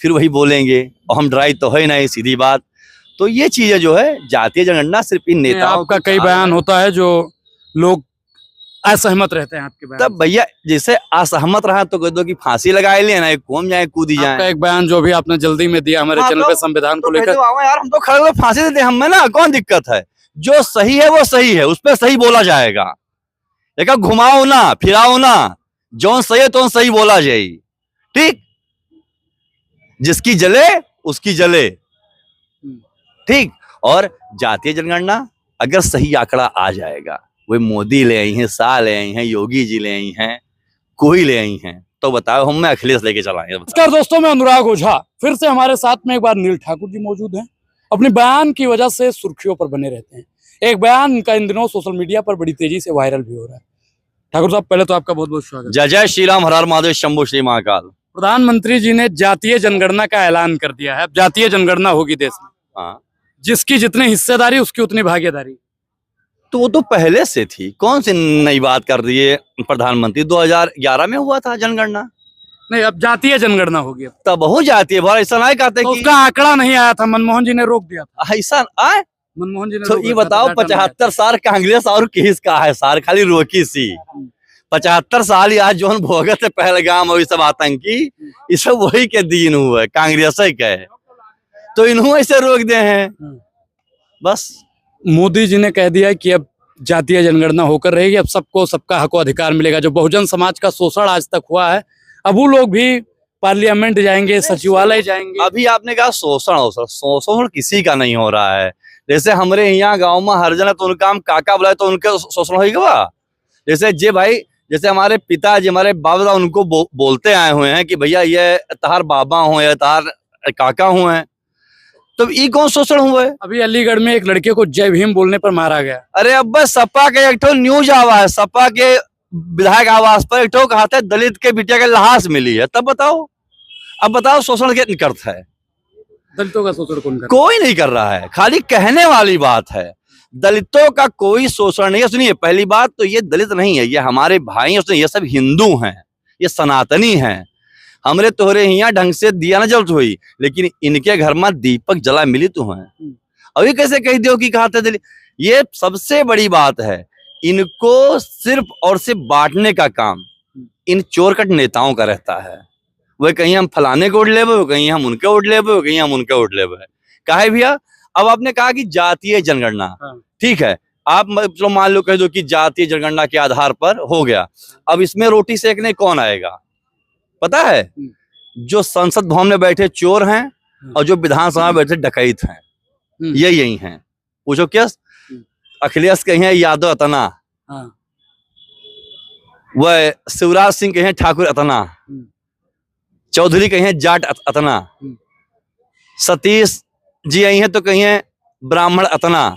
फिर वही बोलेंगे और हम डराई तो है नहीं, सीधी बात। तो ये चीजें जो है जातीय जनगणना सिर्फ इन नेताओं आपका कई बयान होता है जो लोग असहमत रहते हैं आपके बयान तब भैया जैसे असहमत रहा तो कह दो कि फांसी लगाए ले ना, कौन जाए कूदी जाए। आपका एक बयान जो भी आपने जल्दी में दिया हमारे चैनल पे संविधान को लेकर, यार हम तो खड़े हुए फांसी देते हम में ना, कौन दिक्कत है। जो सही है वो सही है, उस पर सही बोला जाएगा। लेकिन घुमाओ ना फिराओ ना, जो सही है तो सही बोला जाए। ठीक, जिसकी जले उसकी जले। ठीक, और जातीय जनगणना अगर सही आंकड़ा आ जाएगा, वो मोदी ले आई हैं, शाह ले आई हैं, योगी जी ले आई हैं, कोई ले आई हैं, तो बताओ हम में अखिलेश लेके चलाएंगे। नमस्कार दोस्तों, मैं अनुराग ओझा। फिर से हमारे साथ में एक बार नील ठाकुर जी मौजूद हैं। अपने बयान की वजह से सुर्खियों पर बने रहते हैं। एक बयान का इन दिनों सोशल मीडिया पर बड़ी तेजी से वायरल भी हो रहा है। ठाकुर साहब, पहले तो आपका बहुत बहुत स्वागत। जय जय श्री राम, हर हर महादेव, शंभू श्री महाकाल। प्रधानमंत्री जी ने जातीय जनगणना का ऐलान कर दिया है। अब जातीय जनगणना होगी देश में। हाँ, जिसकी जितनी हिस्सेदारी उसकी उतनी भागीदारी। तो वो तो पहले से थी, कौन सी नई बात कर दिए प्रधानमंत्री। 2011 में हुआ था जनगणना। नहीं, अब जातीय जनगणना होगी। तब हो जाती है, बहुत ऐसा नहीं कहते तो कि उसका आंकड़ा नहीं आया था, मनमोहन जी ने रोक दिया था। ऐसा आए। मनमोहन जी ने तो ये बताओ 75 साल कांग्रेस और किसका है सार, खाली रोकी सी 75 साल आज जो भोगत है पहलगाम और सब आतंकी, ये सब वही के दिन हुए, कांग्रेस के। तो इन्हों ऐसे रोक दे हैं बस। मोदी जी ने कह दिया कि अब जातीय जनगणना होकर रहेगी, अब सबको सबका हक अधिकार मिलेगा। जो बहुजन समाज का शोषण आज तक हुआ है, अब वो लोग भी पार्लियामेंट जाएंगे, सचिवालय जाएंगे। अभी आपने कहा शोषण किसी का नहीं हो रहा है। जैसे हमारे यहाँ गांव में हर जन तो उनका हम काका बुलाए तो उनके शोषण होगा। जैसे जे भाई, जैसे हमारे पिताजी हमारे बाबा उनको बोलते आए हुए हैं कि भैया ये तार बाबा हो या तार काका हुए, तो ये कौन शोषण हुआ है। अभी अलीगढ़ में एक लड़के को जय भीम बोलने पर मारा गया। अरे अब बस सपा के एक न्यूज आवा है, सपा के विधायक आवास पर एक कहते हैं दलित के बिटिया के लाश मिली है। तब बताओ, अब बताओ शोषण क्या करता है। दलितों का शोषण कौन कर? कोई नहीं कर रहा है, खाली कहने वाली बात है। दलितों का कोई शोषण नहीं है। सुनिए, पहली बात तो ये दलित नहीं है, ये हमारे भाई हैं, ये सब हिंदू हैं, ये सनातनी हैं। हमरे तोहरे यहाँ ढंग से दिया न जलत हुई, लेकिन इनके घर में दीपक जला मिली तो है। अभी कैसे कह दियो कि कहा था, ये सबसे बड़ी बात है। इनको सिर्फ और सिर्फ बांटने का काम इन चोरकट नेताओं का रहता है। वह कहीं हम फलाने को उठ ले, कहीं हम उनके उठ ले, कहीं हम उनके उठ ले। काहे भैया, अब आपने कहा कि जातीय जनगणना, ठीक है, आप चलो मान लो कह दो कि जातीय जनगणना के आधार पर हो गया। अब इसमें रोटी सेकने कौन आएगा पता है? जो संसद भवन में बैठे चोर हैं और जो विधानसभा में बैठे डकैत हैं, ये यही हैं। पूछो क्या अखिलेश कहीं है यादव अतना, वह शिवराज सिंह कहीं ठाकुर अतना, चौधरी कहीं जाट अतना, सतीश जी आई हैं तो कहीं है ब्राह्मण अतना।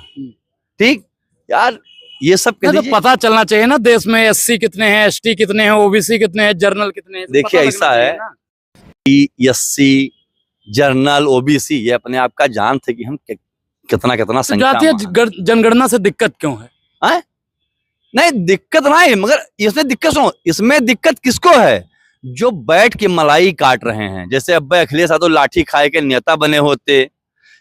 ठीक यार, ये सब तो पता चलना चाहिए ना देश में एससी कितने हैं, एसटी कितने हैं, ओबीसी कितने हैं, जर्नल कितने हैं। देखिए ऐसा है कि एससी जर्नल ओबीसी ये अपने आप का जानते कि हम कितना कितना संख्या। जातीय जनगणना से दिक्कत क्यों है? नहीं दिक्कत नहीं, मगर इसमें दिक्कत सुनो, इसमें दिक्कत किसको है? जो बैठ के मलाई काट रहे हैं। जैसे अब अखिलेश यादव लाठी खाए के नेता बने होते,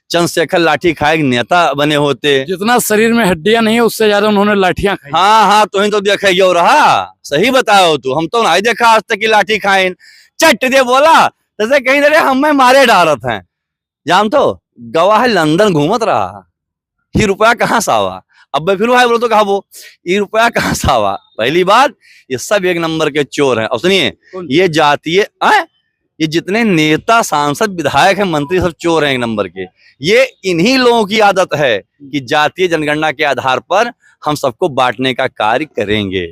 चंद्रशेखर लाठी खाए नेता बने होते। जितना शरीर में हड्डियां नहीं है उससे ज्यादा उन्होंने लाठियां खाई। हाँ, तुम तो देखा ही रहा, सही बताओ तू, हम तो नहीं देखा आज तक की लाठी खाए। चट दे बोला जैसे कहीं दे हमें मारे डालत हैं। जान तो गवाह लंदन घूमत रहा, ये रुपया कहाँ से आवा? अब फिर भाई बोलो तो कहा वो ये रुपया कहाँ से आवा? पहली बात, ये सब एक नंबर के चोर हैं। और सुनिए, ये जातीय ये जितने नेता सांसद विधायक हैं मंत्री सब चोर हैं एक नंबर के। ये इन्हीं लोगों की आदत है कि जातीय जनगणना के आधार पर हम सबको बांटने का कार्य करेंगे।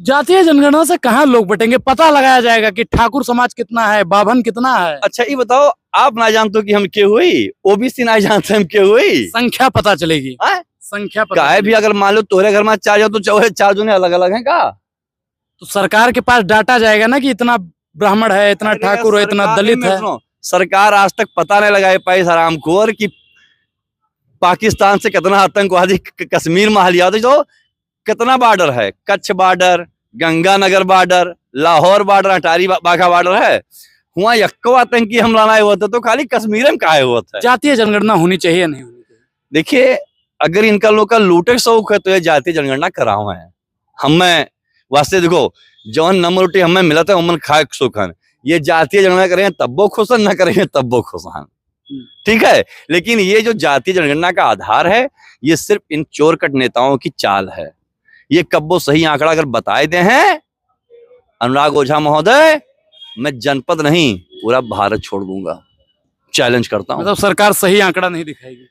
जातीय जनगणना से कहाँ लोग बटेंगे? पता लगाया जाएगा कि ठाकुर समाज कितना है, बाभन कितना है। अच्छा ये बताओ, आप ना जानते हो कि हम क्यों हुई, ओबीसी ना जानते हम क्यों हुई? संख्या पता चलेगी। संख्या पता है भी। अगर मान लो तोहरे घर में 4 जाओ तो 4 जने अलग अलग हैं का? तो सरकार के पास डाटा जाएगा ना कि इतना ब्राह्मण है, इतना ठाकुर है, इतना दलित है। सरकार आज तक पता नहीं लगाए पाई हरामखोर कि पाकिस्तान से कितना आतंकवादी कश्मीर में हालिया जो कितना बॉर्डर है, Kutch border, Ganganagar border, Lahore border, Attari Wagah border है। हुआ यक्को आतंकी हमला आए हुआ था तो खाली कश्मीर में काहे हुआ था। जातीय जनगणना होनी चाहिए या नहीं होनी चाहिए? देखिए, अगर इनका लोग का लूटे शौक है तो ये जातीय जनगणना कराओ है। हमें वास्ते देखो, जौन नंबर रोटी हमें मिला था उमन खाए सुखन, ये जातीय जनगणना करें तब वो खुश न करें तब वो खुश हैं, ठीक है। लेकिन ये जो जातीय जनगणना का आधार है ये सिर्फ इन चोरकट नेताओं की चाल है। ये कब वो सही आंकड़ा अगर बताए दे हैं अनुराग ओझा महोदय, मैं जनपद नहीं पूरा भारत छोड़ दूंगा, चैलेंज करता हूँ। मतलब सरकार सही आंकड़ा नहीं दिखाएगी,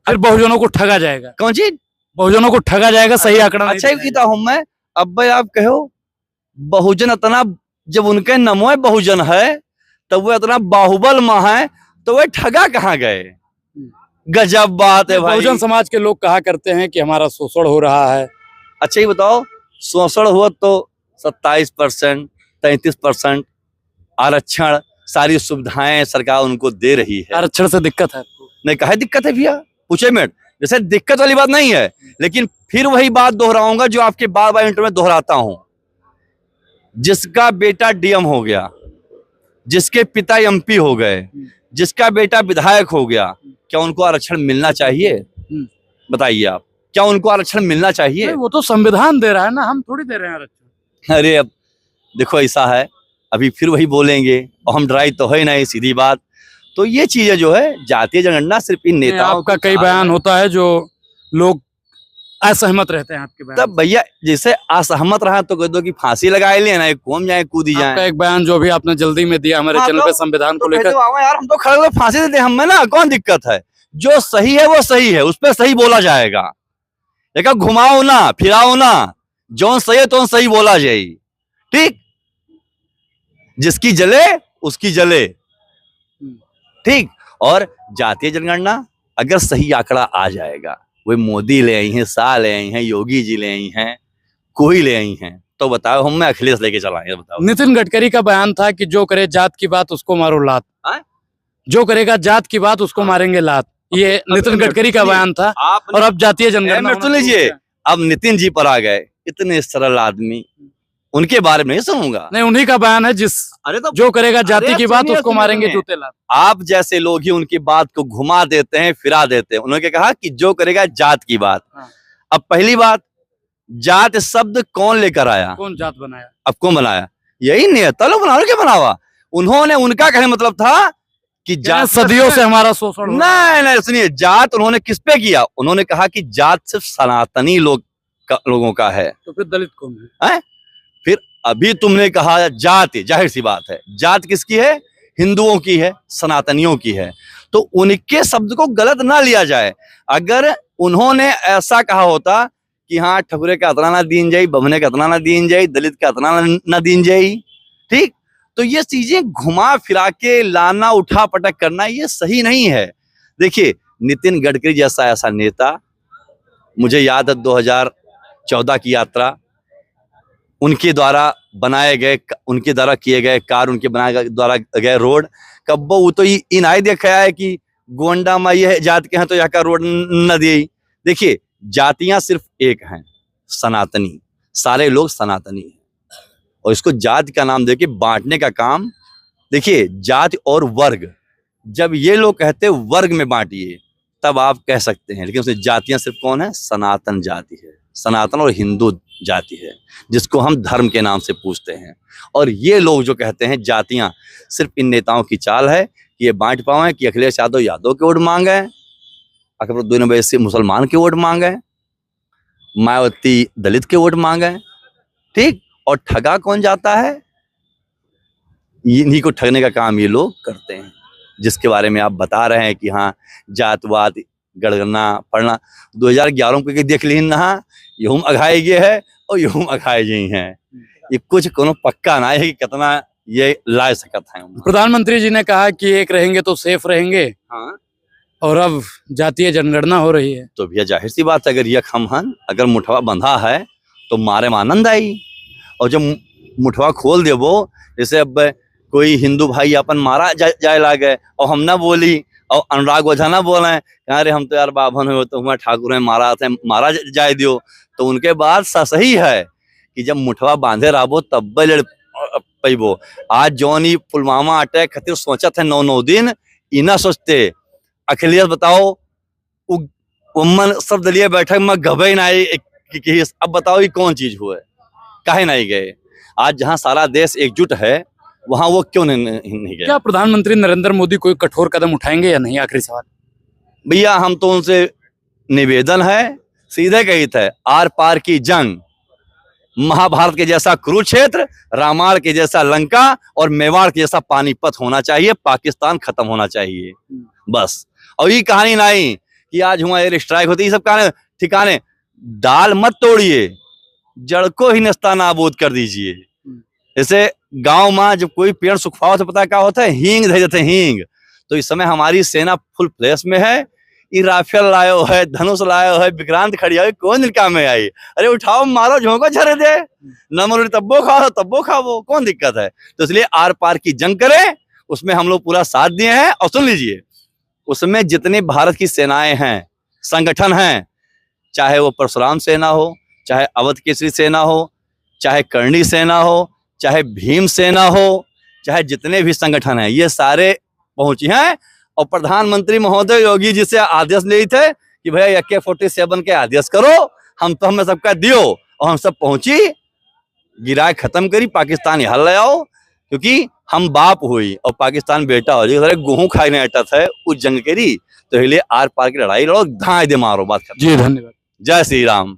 फिर बहुजनों को ठगा जाएगा। कौन चीज? बहुजनों को ठगा जाएगा, सही आंकड़ा नहीं अच्छा ही दिखाएगी। कीता हूं मैं। अब भाई आप कहो बहुजन इतना, जब उनके नमो बहुजन है तब वो इतना बाहुबल माँ है तो वह ठगा कहाँ गए? गजब बात है भाई। बहुजन समाज के लोग कहा करते हैं कि हमारा शोषण हो रहा है। अच्छा ही बताओ, शोषण हुआ तो 27%, 33% आरक्षण, सारी सुविधाएं सरकार उनको दे रही है। आरक्षण से दिक्कत है आपको? नहीं, काहे दिक्कत है भैया, पूछे मिनट। जैसे दिक्कत वाली बात नहीं है, लेकिन फिर वही बात दोहराऊंगा जो आपके बार बार इंटरव्यू में दोहराता हूं। जिसका बेटा डीएम हो गया, जिसके पिता एमपी हो गए, जिसका बेटा विधायक हो गया, क्या उनको आरक्षण मिलना चाहिए? बताइए आप, क्या उनको आरक्षण मिलना चाहिए? नहीं, वो तो संविधान दे रहा है ना, हम थोड़ी दे रहे हैं आरक्षण। अरे अब देखो ऐसा है, अभी फिर वही बोलेंगे और हम डराई तो है नहीं, सीधी बात। तो ये चीजें जो है जातीय जनगणना सिर्फ इन नेताओं आपका कई बयान होता है जो लोग असहमत रहते हैं आपके बयान। तब भैया जैसे असहमत रहा तो कह दो कि फांसी लगाए ले ना, कौम जाए कूदी आपका जाए। एक बयान जो भी आपने जल्दी में दिया हमारे हाँ, चैनल तो- पे संविधान को लेकर, यार हम तो खड़े होकर फांसी देते हमें ना, कौन दिक्कत है? जो सही है वो सही है, उस पर सही बोला जाएगा। देखा, घुमाओ ना फिराओ ना, जो सही है तो सही बोला जाए, ठीक। जिसकी जले उसकी जले, ठीक। और जातीय जनगणना अगर सही आंकड़ा आ जाएगा, वो मोदी ले आई हैं, शाह ले आई हैं, योगी जी ले आई हैं, कोई ले आई हैं, तो बताओ हम में अखिलेश लेके चलाएंगे? बताओ। नितिन गडकरी का बयान था कि जो करे जात की बात उसको मारो लात, जो करेगा जात की बात उसको मारेंगे लात, ये नितिन गडकरी का बयान था। और अब जातीय जनगणना सुन लीजिए, अब नितिन जी पर आ गए, इतने सरल आदमी, उनके बारे में नहीं सुनूंगा। नहीं, उन्हीं का बयान है, जिस अरे तो जो करेगा जाति की बात सुनिए, उसको सुनिए, मारेंगे सुनिए। जूते लात। आप जैसे लोग ही उनकी बात को घुमा देते हैं, फिरा देते हैं। उन्होंने कहा कि जो करेगा जात की बात। हाँ। अब पहली बात, जात शब्द कौन लेकर आया? कौन जात बनाया? अब कौन बनाया? यही नेता लोग बना, क्या बनावा? उन्होंने, उनका कहने मतलब था कि जात सदियों से हमारा शोषण हो रहा है। नहीं, सुनिए, जात उन्होंने किस पे किया? उन्होंने कहा कि जात सिर्फ सनातनी लोगों का है। तो फिर दलित कौन है? फिर अभी तुमने कहा जाति, जाहिर सी बात है जात किसकी है? हिंदुओं की है, सनातनियों की है। तो उनके शब्द को गलत ना लिया जाए। अगर उन्होंने ऐसा कहा होता कि हाँ ठकुरे का इतना ना दीन जाई, बभने का इतना ना दीन जाई, दलित का इतना ना दीन जाई, ठीक। तो ये चीजें घुमा फिरा के लाना, उठा पटक करना, ये सही नहीं है। देखिए, नितिन गडकरी जैसा ऐसा नेता, मुझे याद है 2014 की यात्रा, उनके द्वारा बनाए गए, उनके द्वारा किए गए कार्य, उनके बनाए द्वारा गए रोड, कब वो तो इन आए देखा है कि गोंडा में ये जात के हैं तो यहाँ का रोड न दिए। देखिए, जातियां सिर्फ एक हैं, सनातनी, सारे लोग सनातनी हैं, और इसको जाति का नाम देके बांटने का काम। देखिए, जाति और वर्ग, जब ये लोग कहते वर्ग में बांटिए तब आप कह सकते हैं, लेकिन उसमें जातियां सिर्फ कौन है? सनातन जाति है, सनातन और हिंदू जाति है, जिसको हम धर्म के नाम से पूछते हैं। और ये लोग जो कहते हैं जातियां, सिर्फ इन नेताओं की चाल है कि ये बांट पाए कि अखिलेश यादव के वोट मांगे, अकबरुद्दीन ओवैसी मुसलमान के वोट मांगे, मायावती दलित के वोट मांगे, ठीक। और ठगा कौन जाता है? इन्हीं को ठगने का काम ये लोग करते हैं, जिसके बारे में आप बता रहे हैं कि हाँ जातवाद गणना पढ़ना 2011 को देख ली ना, यूं अघाई गए है और यूं अघाई गई हैं। ये कुछ कोनो पक्का ना है कि कितना ये ला सकत है। प्रधानमंत्री जी ने कहा कि एक रहेंगे तो सेफ रहेंगे, हाँ, और अब जातीय जनगणना हो रही है। तो भैया जाहिर सी बात है, अगर ये खमहन अगर मुठवा बंधा है तो मारे में आनंद आई, और जब मुठवा खोल दे वो, जैसे अब कोई हिंदू भाई अपन मारा जाए लागे और हम ना बोली और अनुराग ओझा ना बोले, अरे हम तो यार बाभन हो तो हमारे ठाकुर है मारा जाए दियो, तो उनके बाद सही है कि जब मुठवा बांधे रहो तब पैबो। आज जौन ई पुलवामा अटैक खातिर सोचत है 9 दिन, ई ना सोचते। अखिलेश बताओ उम्मन सब दलीय बैठक में गबे नहीं कि अब बताओ ये कौन चीज हुआ, काहे नहीं गए। आज जहां सारा देश एकजुट है वहां वो क्यों नहीं गए। क्या प्रधानमंत्री नरेंद्र मोदी कोई कठोर कदम उठाएंगे या नहीं, आखिरी सवाल। भैया हम तो उनसे निवेदन है, सीधे कही थे, आर पार की जंग, महाभारत के जैसा कुरुक्षेत्र, रामायण के जैसा लंका और मेवाड़ के जैसा पानीपत होना चाहिए, पाकिस्तान खत्म होना चाहिए बस। और ये कहानी नहीं कि आज हुआ एयर स्ट्राइक होती, ये सब कहानी ठिकाने। दाल मत तोड़िए, जड़ को ही नस्ता नाबूद कर दीजिए। जैसे गांव में जब कोई पेड़ सुखाओ तो पता क्या होता है, हींग दे देते हैं, हींग। तो इस समय हमारी सेना फुल प्लेस में है, ये राफेल लायो है, धनुष लायो है, विक्रांत खड़ी है, कौन दिक्कत में आई। अरे उठाओ मारो, झोंको झरे दे, नमर तब्बो खाओ तब्बो खाओ, कौन दिक्कत है। तो इसलिए आर पार की जंग करें, उसमें हम लोग पूरा साथ दिए हैं। और सुन लीजिए, उसमें जितने भारत की सेनाएं हैं, संगठन हैं, चाहे वो परशुराम सेना हो, चाहे अवध केसरी सेना हो, चाहे करणी सेना हो, चाहे भीम सेना हो, चाहे जितने भी संगठन हैं, ये सारे पहुंची हैं। और प्रधानमंत्री महोदय योगी जी से आदेश लिए थे कि भैया AK-47 के आदेश करो, हम तो हमें सबका दियो, और हम सब पहुंची, गिराए खत्म करी, पाकिस्तान यहाँ ले आओ, क्योंकि हम बाप हुई और पाकिस्तान बेटा हो जाए। गेहूं खाने अटत है उस जंग करी, तो इसलिए आर पार की लड़ाई लड़ो, धाए दे मारो, बात कर। जी धन्यवाद। जय श्री राम।